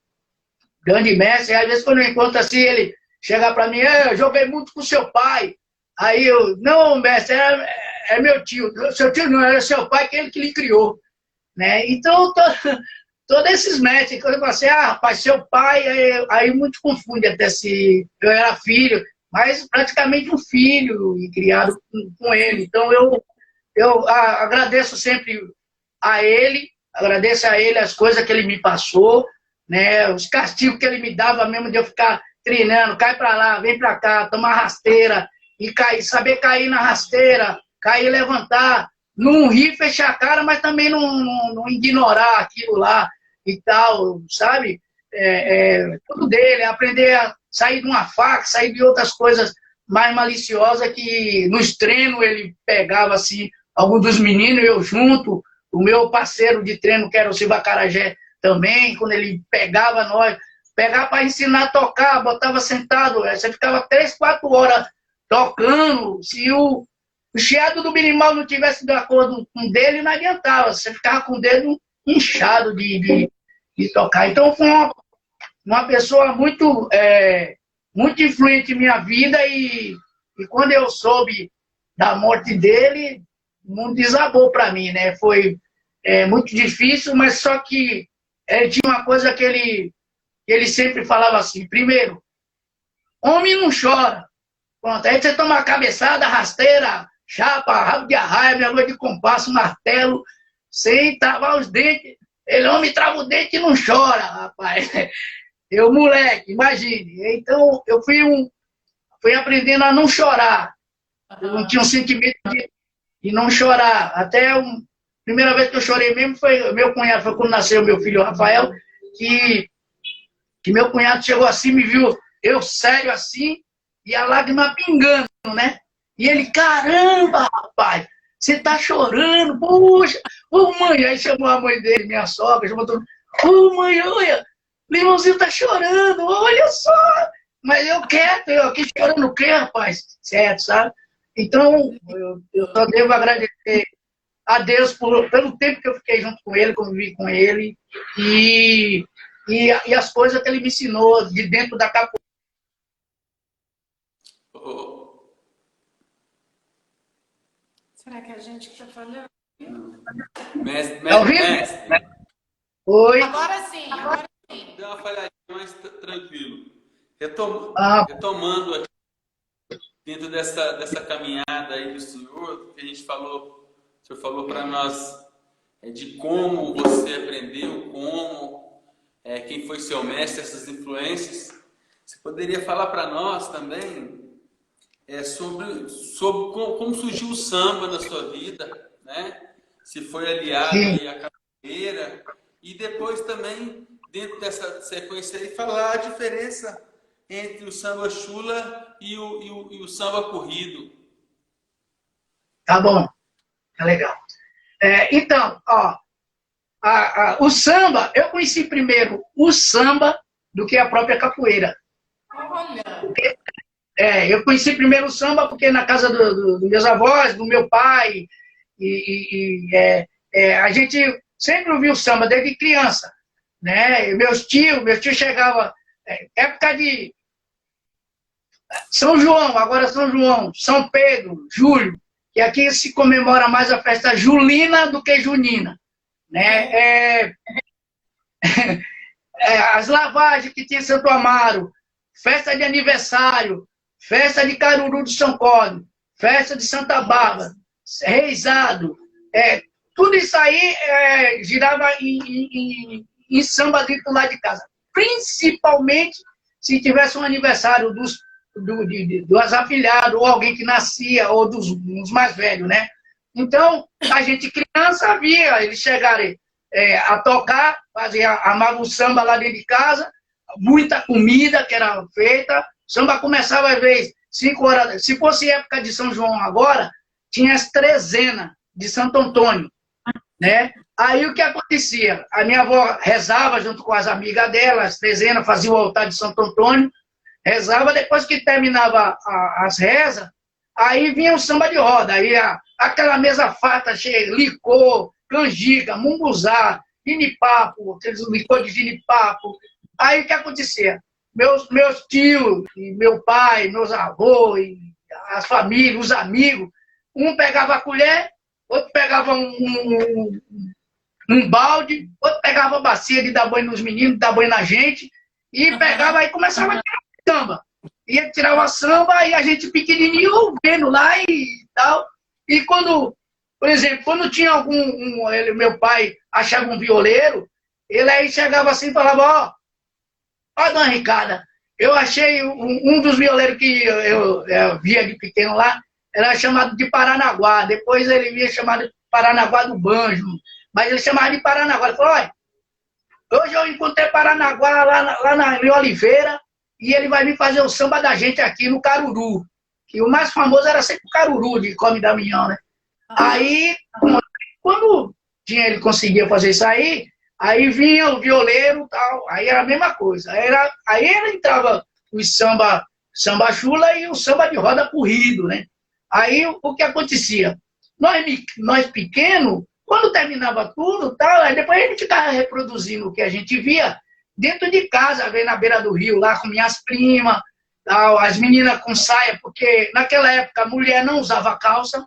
grande mestre, às vezes, quando eu encontro assim, ele chega para mim, eu joguei muito com seu pai. Aí eu, não, mestre, é meu tio. Seu tio não, era seu pai, que ele que lhe criou. Né? Então, todos esses mestres, quando eu falo assim, rapaz, seu pai, aí muito confunde até se eu era filho, mas praticamente um filho e criado com ele. Então, eu agradeço sempre agradeço a ele as coisas que ele me passou, né? Os castigos que ele me dava mesmo de eu ficar treinando, cai para lá, vem para cá, tomar rasteira, e saber cair na rasteira, cair e levantar, não rir, fechar a cara, mas também não ignorar aquilo lá e tal, sabe? Tudo dele, aprender a sair de uma faca, sair de outras coisas mais maliciosas que nos treinos ele pegava assim, alguns dos meninos, eu junto, o meu parceiro de treino, que era o Silva Carajé, também, quando ele pegava nós, pegava para ensinar a tocar, botava sentado, você ficava 3, 4 horas tocando, se o chiado do minimal não tivesse de acordo com o dele, não adiantava, você ficava com o dedo inchado de tocar. Então foi uma pessoa muito, muito influente em minha vida, e quando eu soube da morte dele, o mundo desabou para mim, né? Foi muito difícil, mas só que tinha uma coisa que ele sempre falava assim, primeiro, homem não chora. Pronto, aí você toma uma cabeçada, rasteira, chapa, rabo de arraia, minha lua de compasso, martelo, sem travar os dentes. Ele, homem, trava o dente e não chora, rapaz. Eu, moleque, imagine. Então, eu fui aprendendo a não chorar. Eu não tinha um sentimento de não chorar. Até a primeira vez que eu chorei mesmo foi meu cunhado, foi quando nasceu meu filho Rafael, que meu cunhado chegou assim, me viu eu sério assim, e a lágrima pingando, né? E ele, caramba, rapaz, você tá chorando, poxa, ô mãe, aí chamou a mãe dele, minha sogra, chamou todo mundo, ô mãe, olha, o irmãozinho tá chorando, olha só, mas eu quieto, eu aqui chorando o quê, rapaz? Certo, sabe? Então, eu só devo agradecer a Deus pelo tempo que eu fiquei junto com ele, convivi com ele, e as coisas que ele me ensinou de dentro da capoeira. Será que é a gente que está falando? Mestre. Oi? Agora sim, agora sim. Deu uma falhadinha, mas tranquilo. Retomando aqui, dentro dessa caminhada aí do senhor, que o senhor falou para nós de como você aprendeu, quem foi seu mestre, essas influências. Você poderia falar para nós também sobre como surgiu o samba na sua vida, né? Se foi aliado aí à capoeira, e depois também, dentro dessa sequência aí, falar a diferença entre o samba chula e o samba corrido. Tá bom, tá legal. Então, ó, o samba, eu conheci primeiro o samba do que a própria capoeira. Olha. Eu conheci primeiro o samba porque na casa dos meus avós, do meu pai, a gente sempre ouviu samba desde criança, né? E meus tios chegavam, época de São João, agora São João, São Pedro, Julho, que aqui se comemora mais a festa julina do que junina, né? As lavagens que tinha em Santo Amaro, festa de aniversário, festa de Caruru do São Código, festa de Santa Bárbara, reizado, tudo isso aí girava em samba dito lá de casa. Principalmente se tivesse um aniversário dos afilhados, ou alguém que nascia, ou dos mais velhos, né? Então, a gente criança via eles chegarem a tocar, amavam o samba lá dentro de casa, muita comida que era feita, o samba começava às vezes 5 horas, se fosse época de São João agora, tinha as trezenas de Santo Antônio, né? Aí o que acontecia? A minha avó rezava junto com as amigas dela, as trezenas, fazia o altar de Santo Antônio, rezava, depois que terminava as rezas, aí vinha o samba de roda, aí aquela mesa farta cheia, licor, canjica, munguzá, ginipapo, aqueles licor de ginipapo. Aí o que acontecia? Meus tios, meu pai, meus avós, as famílias, os amigos, um pegava a colher, outro pegava um balde, outro pegava a bacia de dar banho nos meninos, dar banho na gente, e pegava e começava a tirar samba. Ia tirar o samba e a gente pequenininho vendo lá e tal. E quando, por exemplo, quando tinha meu pai achava um violeiro, ele aí chegava assim e falava, ó, dona Ricarda, eu achei um dos violeiros que eu via de pequeno lá, era chamado de Paranaguá, depois ele via chamado de Paranaguá do Banjo, mas ele chamava de Paranaguá. Ele falou, olha, hoje eu encontrei Paranaguá lá em Oliveira, e ele vai vir fazer o samba da gente aqui no Caruru, que o mais famoso era sempre o Caruru, de Come da Minhão, né? Aí, quando ele conseguia fazer isso aí vinha o violeiro e tal, aí era a mesma coisa. Aí entrava o samba chula e o samba de roda corrido, né? Aí o que acontecia? Nós pequenos, quando terminava tudo, tal, aí depois a gente ficava reproduzindo o que a gente via dentro de casa, ver na beira do rio, lá com minhas primas, tal, as meninas com saia, porque naquela época a mulher não usava calça,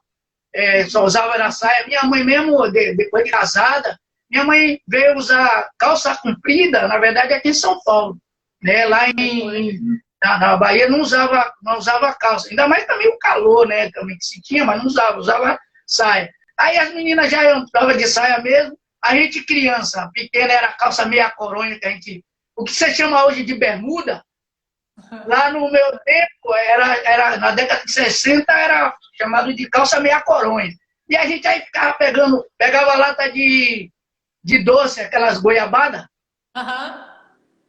só usava era saia. Minha mãe mesmo, depois de casada, minha mãe veio usar calça comprida, na verdade aqui em São Paulo, né? Lá na Bahia não usava calça, ainda mais também o calor, né? Também que se tinha, mas não usava saia. Aí as meninas já entravam de saia mesmo, a gente criança, pequena, era calça meia coronha, o que você chama hoje de bermuda, lá no meu tempo, na década de 60, era chamado de calça meia coronha. E a gente aí pegava lata de doce, aquelas goiabadas,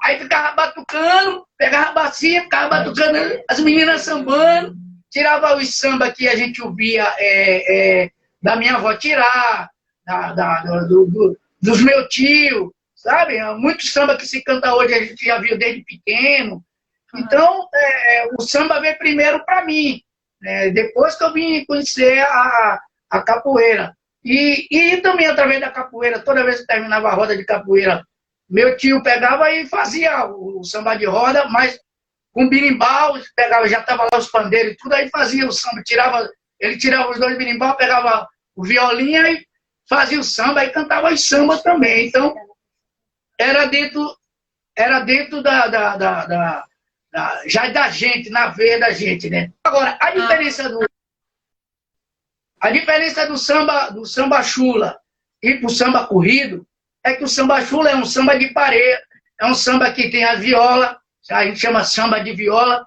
aí ficava batucando, pegava a bacia, ficava batucando, as meninas sambando, tirava os samba que a gente ouvia da minha avó tirar, dos meus tios, sabe? Muito samba que se canta hoje, a gente já viu desde pequeno. Então, o samba veio primeiro para mim, depois que eu vim conhecer a capoeira. E também, através da capoeira, toda vez que terminava a roda de capoeira, meu tio pegava e fazia o samba de roda, mas com birimbau, já estava lá os pandeiros e tudo, aí fazia o samba, ele tirava os 2 birimbau, pegava o violino e fazia o samba, e cantava os sambas também. Então, era dentro já da gente, na veia da gente, né? Agora, a diferença do samba chula e pro samba corrido é que o samba chula é um samba de pareia, é um samba que tem a viola, a gente chama samba de viola,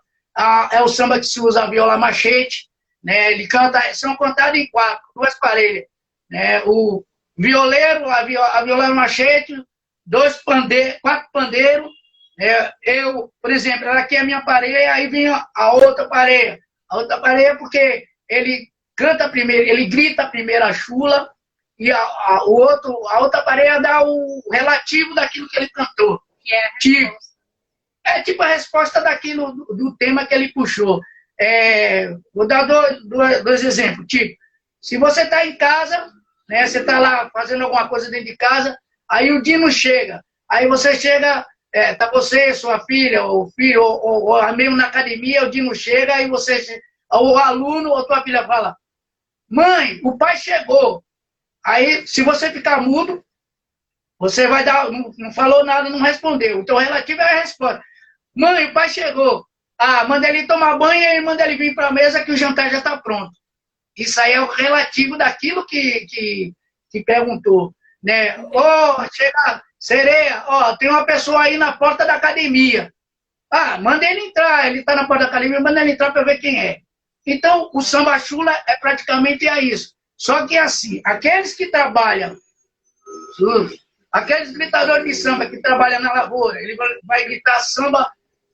é o samba que se usa a viola machete, né? Ele são contados em 4, 2 parelhas, né? O violeiro, a viola machete, 4 pandeiros, eu, por exemplo, aqui é a minha parelha, aí vem a outra parelha. A outra parelha porque ele canta primeiro, ele grita primeiro a chula, e a outra parelha dá o relativo daquilo que ele cantou. Tipo, é tipo a resposta daquilo, do tema que ele puxou. Vou dar dois exemplos. Tipo, se você está em casa, né, você está lá fazendo alguma coisa dentro de casa, aí o Dino chega. Aí você chega, tá você, sua filha, ou filho, ou mesmo na academia, o Dino chega, aí você, o aluno ou tua filha fala, mãe, o pai chegou. Aí, se você ficar mudo, você vai dar, não falou nada, não respondeu. Então, relativo é a resposta. Mãe, o pai chegou. Ah, manda ele tomar banho e manda ele vir para a mesa que o jantar já está pronto. Isso aí é o relativo daquilo que perguntou. Né? Chega, Sereia, tem uma pessoa aí na porta da academia. Ah, manda ele entrar, ele está na porta da academia, manda ele entrar para ver quem é. Então, o samba chula é praticamente isso. Só que assim, aqueles que trabalham, aqueles gritadores de samba que trabalham na lavoura, ele vai gritar samba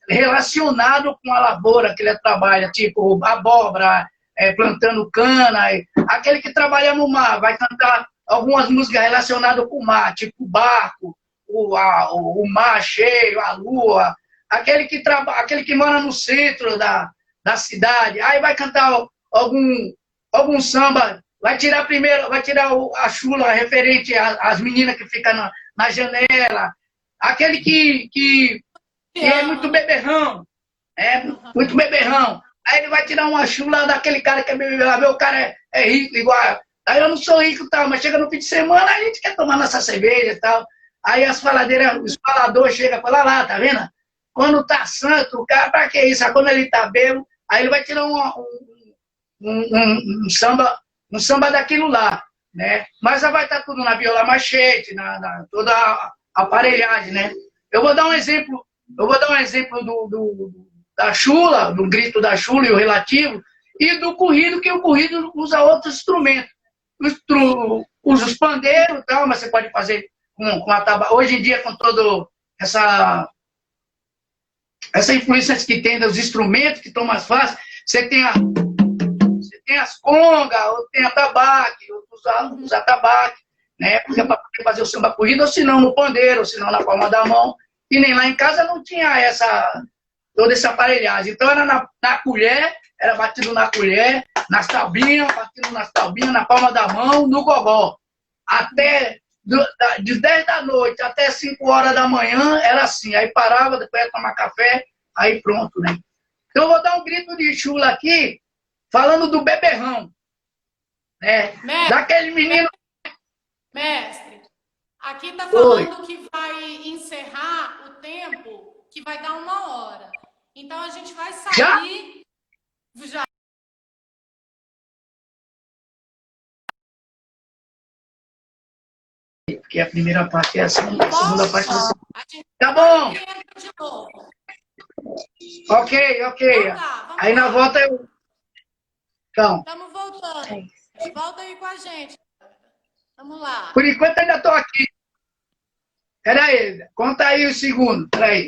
relacionado com a lavoura que ele trabalha, tipo abóbora, plantando cana. Aquele que trabalha no mar vai cantar algumas músicas relacionadas com o mar, tipo o barco, o mar cheio, a lua. Aquele que mora no centro da cidade, aí vai cantar algum samba, vai tirar a chula referente às meninas que ficam na janela. Aquele que é muito beberrão, muito beberrão. Aí ele vai tirar uma chula daquele cara que é beberrão, o cara é rico, igual. Aí eu não sou rico, tal, mas chega no fim de semana, a gente quer tomar nossa cerveja e tal. Aí os faladores chegam e falam, lá, tá vendo? Quando tá santo, o cara, pra que isso? Quando ele tá bêbado, aí ele vai tirar um samba daquilo lá, né? Mas vai estar tudo na viola machete, toda a aparelhagem, né? Eu vou dar um exemplo da chula, do grito da chula e o relativo, e do corrido, que o corrido usa outros instrumentos. Usa os pandeiros e tal, mas você pode fazer com a tabaco. Hoje em dia, com toda essa influência que tem dos instrumentos que estão mais fáceis, você tem as congas, ou tem a tabaque, usa tabaque, né? Porque é para poder fazer o samba corrido, ou se não no pandeiro, ou se não na palma da mão. E nem lá em casa não tinha toda essa aparelhagem. Então era na colher, era batido na colher, nas taubinhas, batido nas taubinhas, na palma da mão, no gogó. De 10 da noite até 5 horas da manhã, era assim. Aí parava, depois ia tomar café, aí pronto, né? Então eu vou dar um grito de chula aqui, falando do beberrão. Né? Daquele menino... Mestre, aqui está falando que vai encerrar o tempo, que vai dar 1 hora. Então a gente vai sair... Já. Porque a primeira parte é assim, a segunda parte é assim. Tá bom! De novo. Ok. Então, tá, aí na volta eu... Então. Estamos voltando. Volta aí com a gente. Vamos lá. Por enquanto ainda estou aqui. Peraí, conta aí o segundo. Peraí.